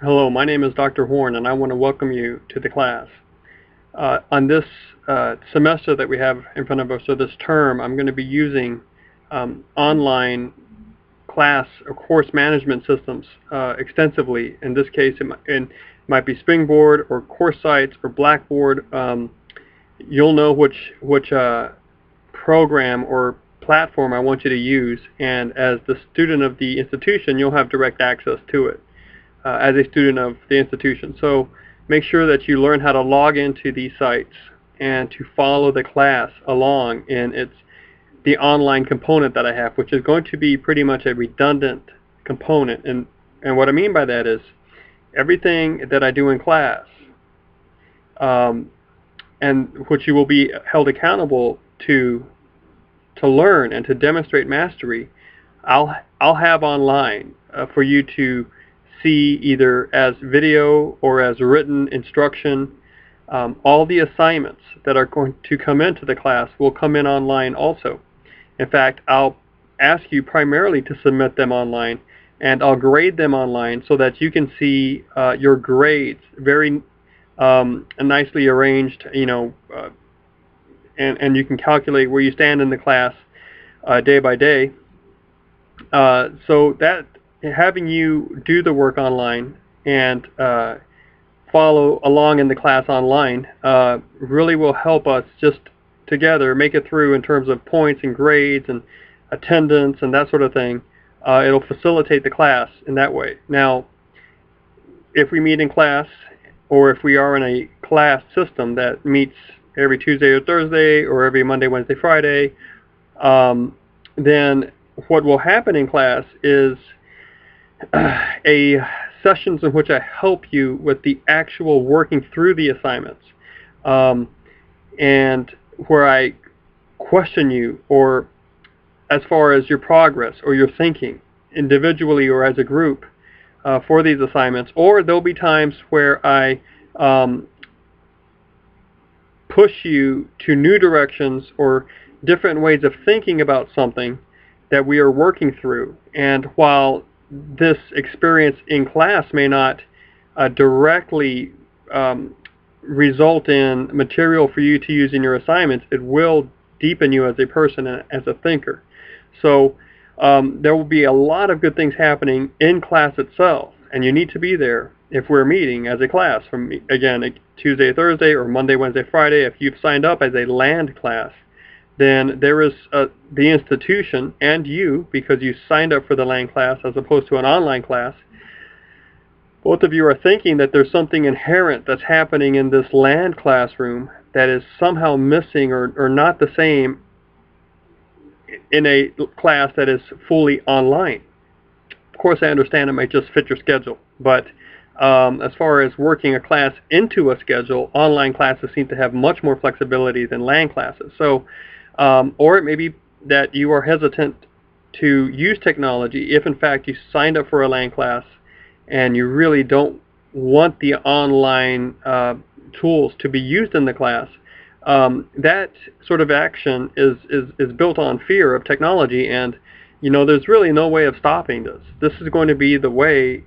Hello, my name is Dr. Horn, and I want to welcome you to the class. On this semester that we have in front of us, or this term, I'm going to be using online class or course management systems extensively. In this case, it might be Springboard or CourseSites or Blackboard. You'll know which program or platform I want you to use, and as the student of the institution, you'll have direct access to it as a student of the institution. So make sure that you learn how to log into these sites and to follow the class along in the online component that I have, which is going to be pretty much a redundant component. And what I mean by that is everything that I do in class, um, and which you will be held accountable to learn and to demonstrate mastery, I'll have online for you to see either as video or as written instruction. All the assignments that are going to come into the class will come in online also. In fact, I'll ask you primarily to submit them online, and I'll grade them online so that you can see your grades very nicely arranged, and you can calculate where you stand in the class day by day. So that having you do the work online and follow along in the class online really will help us just together make it through in terms of points and grades and attendance and that sort of thing. It'll facilitate the class in that way. Now, if we meet in class, or if we are in a class system that meets every Tuesday or Thursday, or every Monday, Wednesday, Friday, then what will happen in class is a sessions in which I help you with the actual working through the assignments, and where I question you, or as far as your progress or your thinking, individually or as a group, for these assignments. Or there'll be times where I push you to new directions or different ways of thinking about something that we are working through. And while this experience in class may not directly result in material for you to use in your assignments, it will deepen you as a person and as a thinker. So there will be a lot of good things happening in class itself, and you need to be there if we're meeting as a class from, again, Tuesday, Thursday, or Monday, Wednesday, Friday. If you've signed up as a land class, then there is the institution and you, because you signed up for the land class as opposed to an online class. Both of you are thinking that there's something inherent that's happening in this land classroom that is somehow missing or not the same in a class that is fully online. Of course, I understand it might just fit your schedule, but as far as working a class into a schedule, online classes seem to have much more flexibility than land classes. So, or it may be that you are hesitant to use technology if in fact you signed up for a land class and you really don't want the online tools to be used in the class. That sort of action is built on fear of technology, and there's really no way of stopping this. This is going to be the way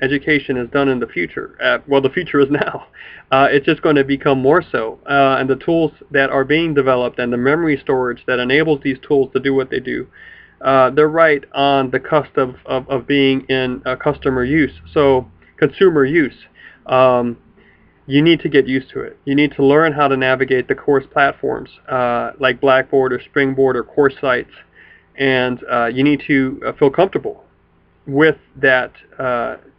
education is done in the future. Well, the future is now. It's just going to become more so. And the tools that are being developed and the memory storage that enables these tools to do what they do, they're right on the cusp of being in customer use. So consumer use. You need to get used to it. You need to learn how to navigate the course platforms like Blackboard or Springboard or CourseSites. And you need to feel comfortable with that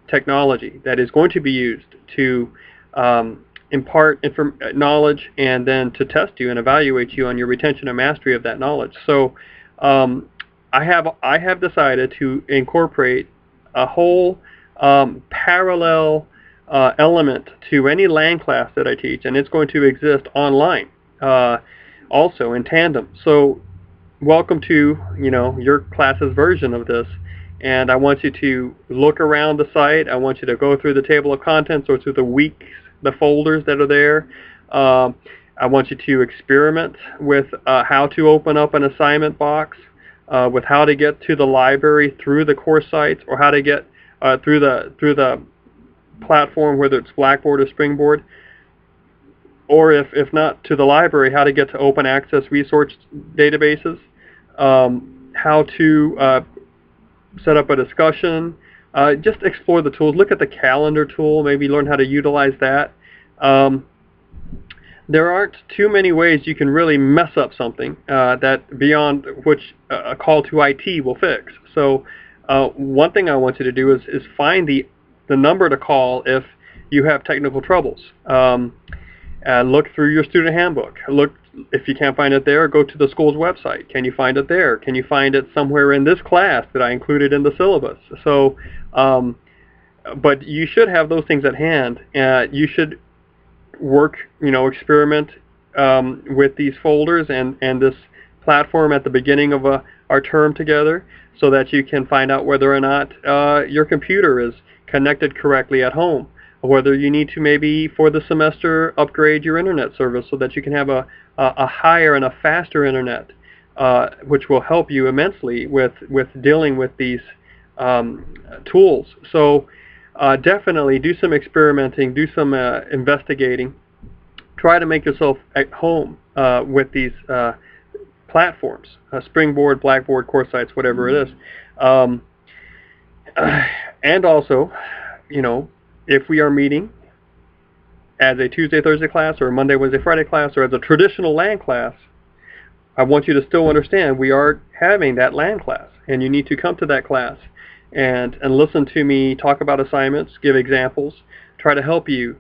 technology that is going to be used to impart knowledge and then to test you and evaluate you on your retention and mastery of that knowledge. So I have decided to incorporate a whole parallel element to any land class that I teach, and it's going to exist online also in tandem. So welcome to your class's version of this, and I want you to look around the site. I want you to go through the table of contents or through the weeks, the folders that are there. I want you to experiment with how to open up an assignment box, with how to get to the library through the course sites, or how to get through the platform, whether it's Blackboard or Springboard, or if not to the library, how to get to open access resource databases, how to set up a discussion, just explore the tools. Look at the calendar tool, maybe learn how to utilize that. There aren't too many ways you can really mess up something that beyond which a call to IT will fix. So one thing I want you to do is find the number to call if you have technical troubles. Look through your student handbook. Look, if you can't find it there, go to the school's website. Can you find it there? Can you find it somewhere in this class that I included in the syllabus? So, but you should have those things at hand. You should work, experiment with these folders and this platform at the beginning of our term together, so that you can find out whether or not your computer is connected correctly at home, or whether you need to maybe for the semester upgrade your internet service so that you can have a higher and a faster internet, which will help you immensely with dealing with these tools. So definitely do some experimenting, do some investigating. Try to make yourself at home with these platforms, Springboard, Blackboard, CourseSites, whatever it is. And also, if we are meeting as a Tuesday, Thursday class, or a Monday, Wednesday, Friday class, or as a traditional LAN class, I want you to still understand we are having that LAN class, and you need to come to that class and listen to me talk about assignments, give examples, try to help you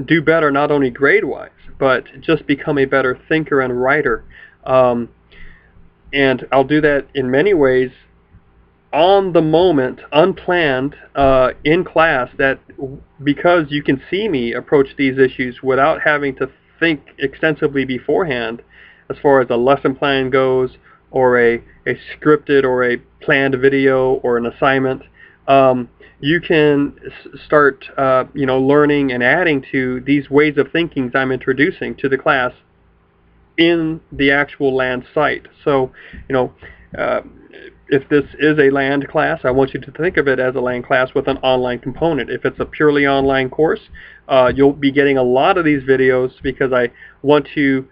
do better, not only grade-wise, but just become a better thinker and writer. And I'll do that in many ways on the moment, unplanned, in class, that because you can see me approach these issues without having to think extensively beforehand as far as a lesson plan goes, or a scripted or a planned video or an assignment. You can start learning and adding to these ways of thinking I'm introducing to the class in the actual LAN site. So, if this is a LAN class, I want you to think of it as a LAN class with an online component. If it's a purely online course, you'll be getting a lot of these videos because I want to,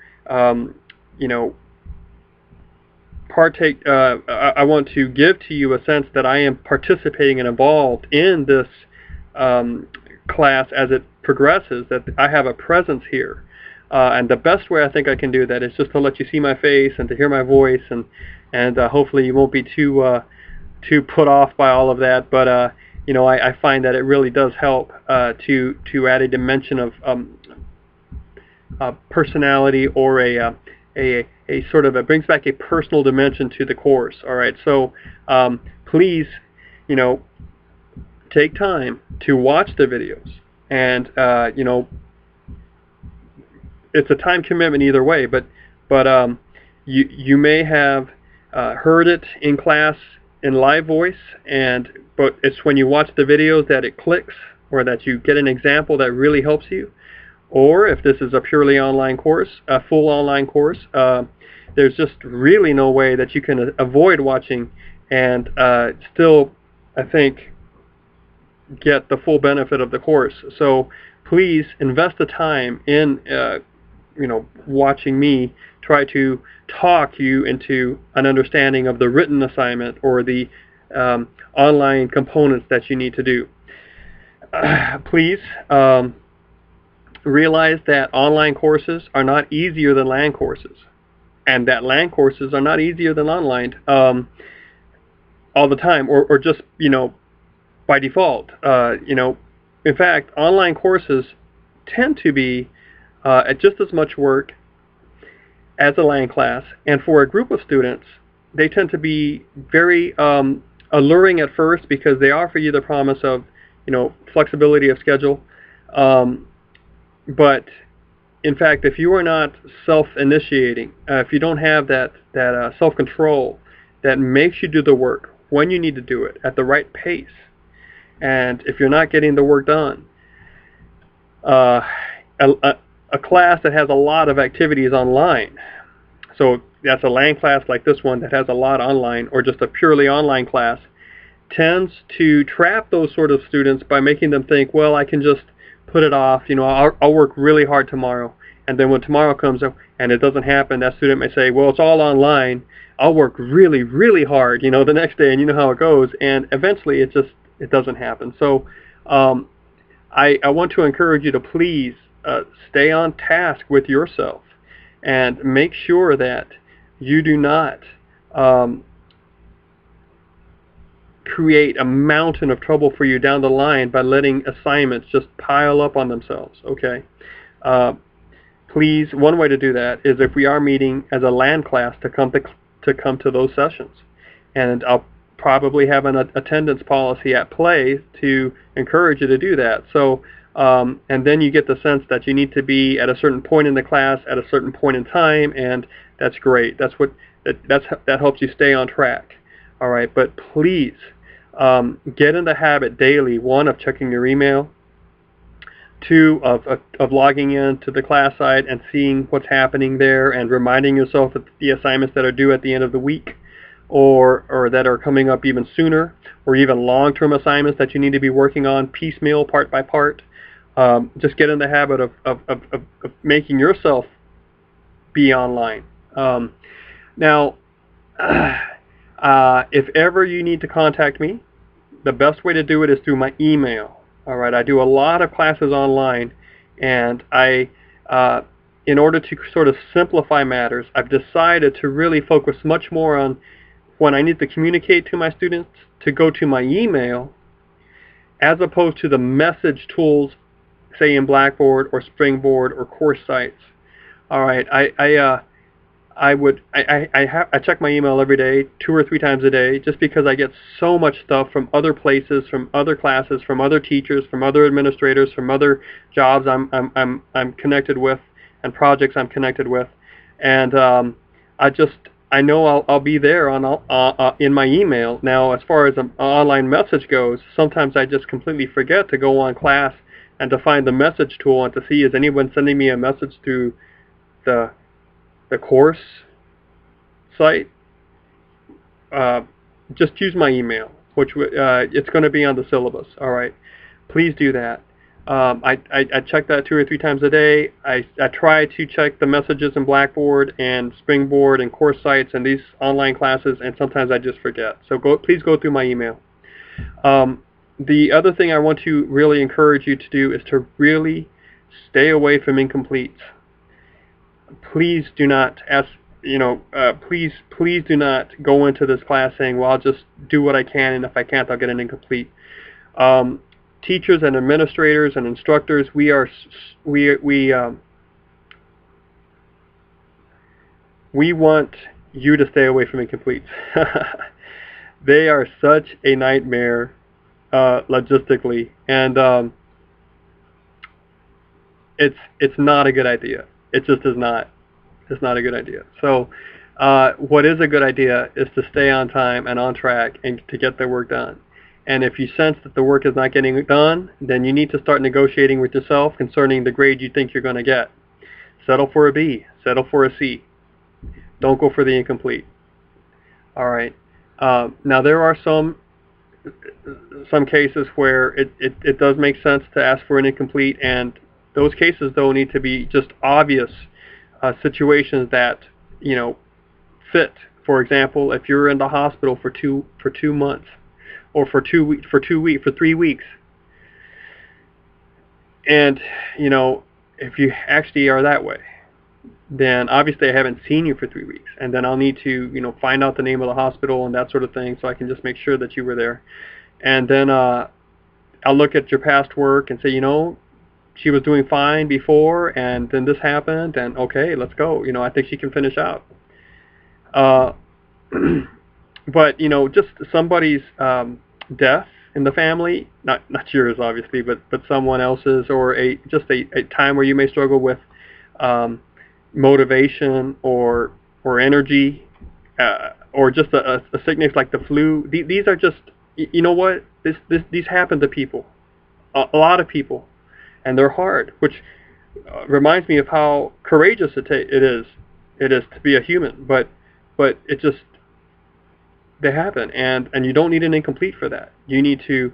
partake. I want to give to you a sense that I am participating and involved in this class as it progresses, that I have a presence here. And the best way I think I can do that is just to let you see my face and to hear my voice, and hopefully you won't be too put off by all of that. But I find that it really does help to add a dimension of personality, or a sort of, it brings back a personal dimension to the course. All right, so please, take time to watch the videos, and it's a time commitment either way, but you may have heard it in class in live voice, but it's when you watch the videos that it clicks, or that you get an example that really helps you. Or if this is a purely online course, a full online course, there's just really no way that you can avoid watching and still, I think, get the full benefit of the course. So please invest the time in watching me try to talk you into an understanding of the written assignment or the online components that you need to do. Please realize that online courses are not easier than LAN courses, and that LAN courses are not easier than online all the time, or just by default. In fact, online courses tend to be just as much work as a LAN class, and for a group of students, they tend to be very alluring at first because they offer you the promise of flexibility of schedule. But in fact, if you are not self-initiating, if you don't have that self-control that makes you do the work when you need to do it at the right pace, and if you're not getting the work done, a class that has a lot of activities online, so that's a LAN class like this one that has a lot online, or just a purely online class, tends to trap those sort of students by making them think, well, I can just put it off. I'll work really hard tomorrow. And then when tomorrow comes up and it doesn't happen, that student may say, well, it's all online. I'll work really, really hard, the next day, and you know how it goes. And eventually it doesn't happen. So I want to encourage you to please stay on task with yourself and make sure that you do not create a mountain of trouble for you down the line by letting assignments just pile up on themselves, okay? Please, one way to do that is if we are meeting as a LAN class to come to those sessions. And I'll probably have an attendance policy at play to encourage you to do that. So, and then you get the sense that you need to be at a certain point in the class at a certain point in time, and that's great. That helps you stay on track. All right, but please get in the habit daily, one, of checking your email, two, of logging in to the class site and seeing what's happening there and reminding yourself of the assignments that are due at the end of the week or that are coming up even sooner, or even long-term assignments that you need to be working on piecemeal, part by part. Just get in the habit of making yourself be online. Now, if ever you need to contact me, the best way to do it is through my email. All right, I do a lot of classes online, and in order to sort of simplify matters, I've decided to really focus much more on when I need to communicate to my students to go to my email, as opposed to the message tools, say in Blackboard or Springboard or course sites. All right, I check my email every day, 2 or 3 times a day, just because I get so much stuff from other places, from other classes, from other teachers, from other administrators, from other jobs I'm connected with, and projects I'm connected with, and I know I'll be there in my email. Now, as far as an online message goes, sometimes I just completely forget to go on class and to find the message tool and to see, is anyone sending me a message through the course site. Just use my email, which it's going to be on the syllabus. All right, please do that. I check that 2 or 3 times a day. I try to check the messages in Blackboard and Springboard and course sites and these online classes, and sometimes I just forget. So please go through my email. The other thing I want to really encourage you to do is to really stay away from incompletes. Please do not please do not go into this class saying, well, I'll just do what I can, and if I can't, I'll get an incomplete. Teachers and administrators and instructors, we want you to stay away from incompletes. They are such a nightmare logistically, and it's not a good idea. It just is not. It's not a good idea. So what is a good idea is to stay on time and on track and to get the work done. And if you sense that the work is not getting done, then you need to start negotiating with yourself concerning the grade you think you're going to get. Settle for a B. Settle for a C. Don't go for the incomplete. All right. Now there are some cases where it does make sense to ask for an incomplete, and those cases, though, need to be just obvious situations that fit. For example, if you're in the hospital for 2 months, or for 3 weeks, and if you actually are that way, then obviously I haven't seen you for 3 weeks, and then I'll need to find out the name of the hospital and that sort of thing, so I can just make sure that you were there. And then I'll look at your past work and say, she was doing fine before, and then this happened, and okay, let's go. I think she can finish out. But just somebody's death in the family, not yours obviously, but someone else's, or just a time where you may struggle with motivation or energy, or just a sickness like the flu. These are just, these happen to people, a lot of people. And they're hard, which reminds me of how courageous it is to be a human. But it just, They happen, and you don't need an incomplete for that. You need to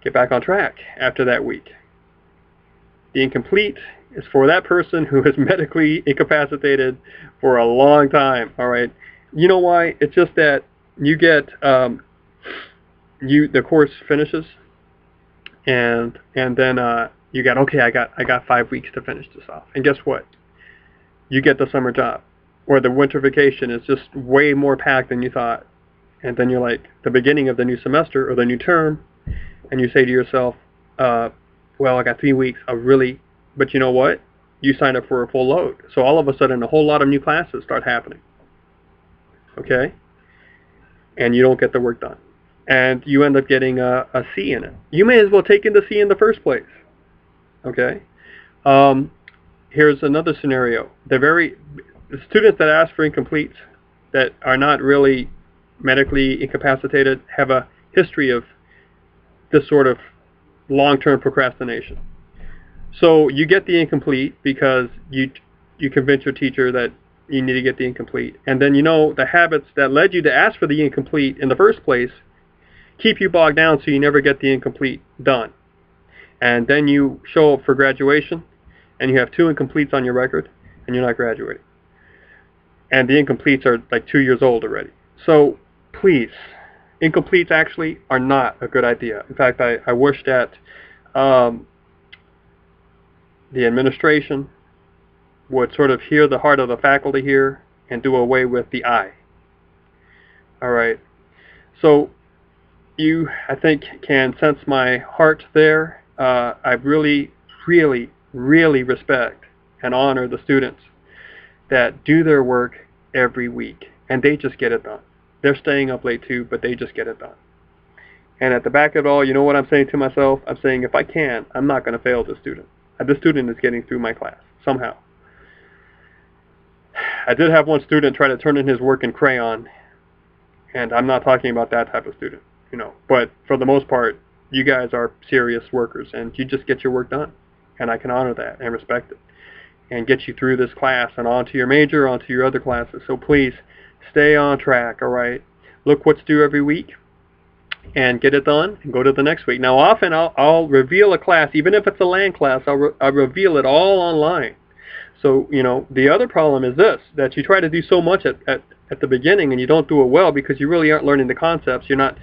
get back on track after that week. The incomplete is for that person who is medically incapacitated for a long time. All right. You know why? It's just that you get the course finishes, and then you got, okay, I got 5 weeks to finish this off, and guess what? You get the summer job, or the winter vacation is just way more packed than you thought, and then you're like the beginning of the new semester or the new term, and you say to yourself, well, I got 3 weeks. But you know what? You signed up for a full load, so all of a sudden a whole lot of new classes start happening. Okay, and you don't get the work done, and you end up getting a C in it. You may as well take in the C in the first place. Okay. Here's another scenario. The students that ask for incompletes that are not really medically incapacitated have a history of this sort of long-term procrastination. So you get the incomplete because you convince your teacher that you need to get the incomplete, and then the habits that led you to ask for the incomplete in the first place keep you bogged down, so you never get the incomplete done. And then you show up for graduation, and you have 2 incompletes on your record, and you're not graduating. And the incompletes are like 2 years old already. So please, incompletes actually are not a good idea. In fact, I wish that the administration would sort of hear the heart of the faculty here and do away with the I. All right. So you, I think, can sense my heart there. I really, really, really respect and honor the students that do their work every week, and they just get it done. They're staying up late too, but they just get it done. And at the back of it all, you know what I'm saying to myself? I'm saying, if I can, I'm not going to fail this student. This student is getting through my class somehow. I did have one student try to turn in his work in crayon, and I'm not talking about that type of student, but for the most part, you guys are serious workers, and you just get your work done, and I can honor that and respect it, and get you through this class and on to your major, on to your other classes. So please, stay on track, all right? Look what's due every week, and get it done, and go to the next week. Now, often I'll reveal a class, even if it's a LAN class, I'll reveal it all online. So, the other problem is this, that you try to do so much at the beginning, and you don't do it well because you really aren't learning the concepts. You're not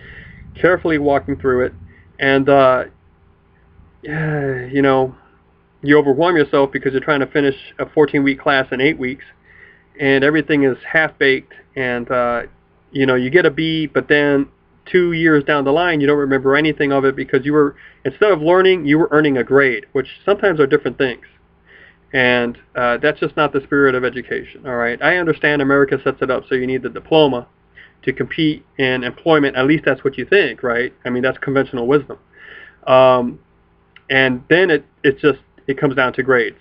carefully walking through it, and, you overwhelm yourself because you're trying to finish a 14-week class in 8 weeks, and everything is half-baked, and, you get a B, but then 2 years down the line, you don't remember anything of it because instead of learning, you were earning a grade, which sometimes are different things. And that's just not the spirit of education, all right? I understand America sets it up so you need the diploma to compete in employment. At least that's what you think, right? I mean, that's conventional wisdom. And then it comes down to grades,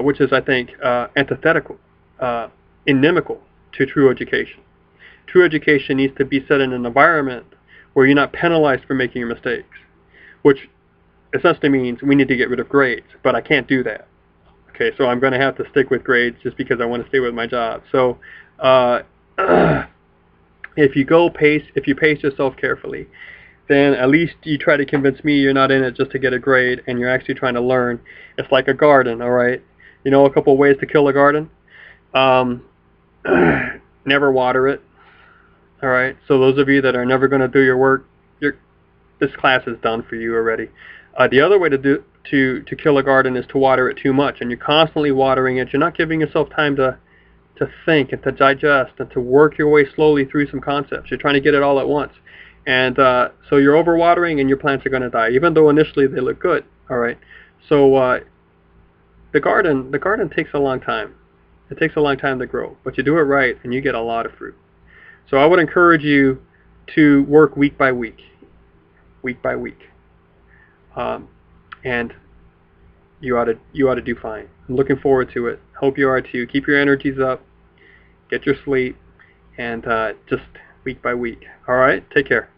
which is, I think, antithetical, inimical to true education. True education needs to be set in an environment where you're not penalized for making your mistakes, which essentially means we need to get rid of grades, but I can't do that. Okay, so I'm going to have to stick with grades just because I want to stay with my job. So if you pace yourself carefully, then at least you try to convince me you're not in it just to get a grade, and you're actually trying to learn. It's like a garden, all right? A couple ways to kill a garden. Never water it, all right? So those of you that are never going to do your work, this class is done for you already. The other way to kill a garden is to water it too much, and you're constantly watering it. You're not giving yourself time to think and to digest and to work your way slowly through some concepts. You're trying to get it all at once, and so you're overwatering, and your plants are going to die, even though initially they look good. All right. So the garden takes a long time. It takes a long time to grow, but you do it right, and you get a lot of fruit. So I would encourage you to work week by week, and you ought to do fine. I'm looking forward to it. Hope you are too. Keep your energies up, get your sleep, and just week by week. All right, take care.